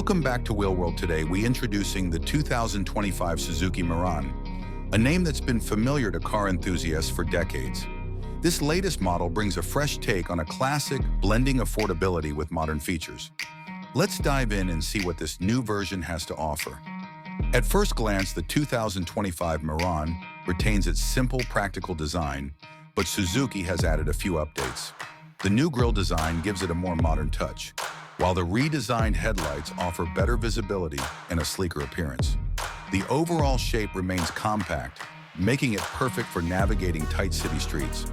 Welcome back to Wheel World. Today, we introducing the 2025 Suzuki Mehran, a name that's been familiar to car enthusiasts for decades. This latest model brings a fresh take on a classic, blending affordability with modern features. Let's dive in and see what this new version has to offer. At first glance, the 2025 Mehran retains its simple, practical design, but Suzuki has added a few updates. The new grille design gives it a more modern touch, while the redesigned headlights offer better visibility and a sleeker appearance. The overall shape remains compact, making it perfect for navigating tight city streets.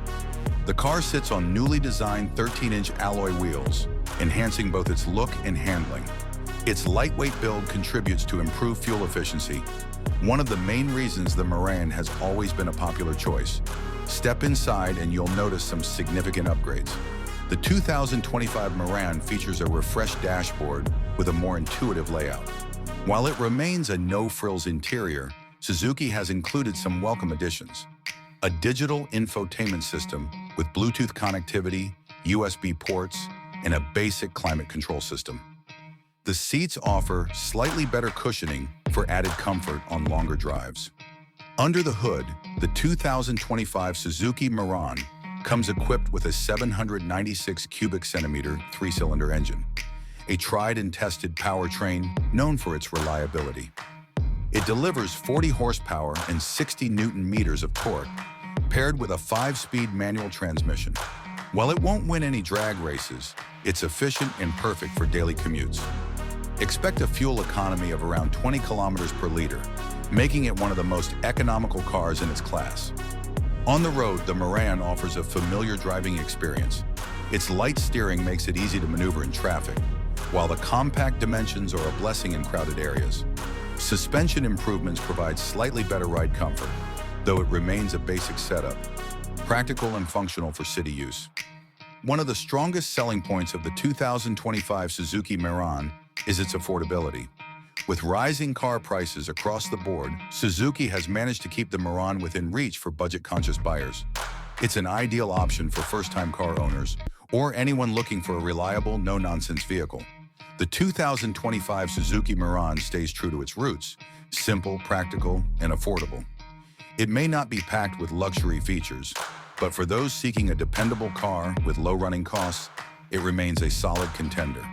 The car sits on newly designed 13-inch alloy wheels, enhancing both its look and handling. Its lightweight build contributes to improved fuel efficiency, one of the main reasons the Mehran has always been a popular choice. Step inside and you'll notice some significant upgrades. The 2025 Mehran features a refreshed dashboard with a more intuitive layout. While it remains a no-frills interior, Suzuki has included some welcome additions. A digital infotainment system with Bluetooth connectivity, USB ports, and a basic climate control system. The seats offer slightly better cushioning for added comfort on longer drives. Under the hood, the 2025 Suzuki Mehran comes equipped with a 796 cubic centimeter three-cylinder engine, a tried and tested powertrain known for its reliability. It delivers 40 horsepower and 60 Newton meters of torque, paired with a 5-speed manual transmission. While it won't win any drag races, it's efficient and perfect for daily commutes. Expect a fuel economy of around 20 kilometers per liter, making it one of the most economical cars in its class. On the road, the Mehran offers a familiar driving experience. Its light steering makes it easy to maneuver in traffic, while the compact dimensions are a blessing in crowded areas. Suspension improvements provide slightly better ride comfort, though it remains a basic setup, practical and functional for city use. One of the strongest selling points of the 2025 Suzuki Mehran is its affordability. With rising car prices across the board, Suzuki has managed to keep the Mehran within reach for budget-conscious buyers. It's an ideal option for first-time car owners or anyone looking for a reliable, no-nonsense vehicle. The 2025 Suzuki Mehran stays true to its roots, simple, practical, and affordable. It may not be packed with luxury features, but for those seeking a dependable car with low running costs, it remains a solid contender.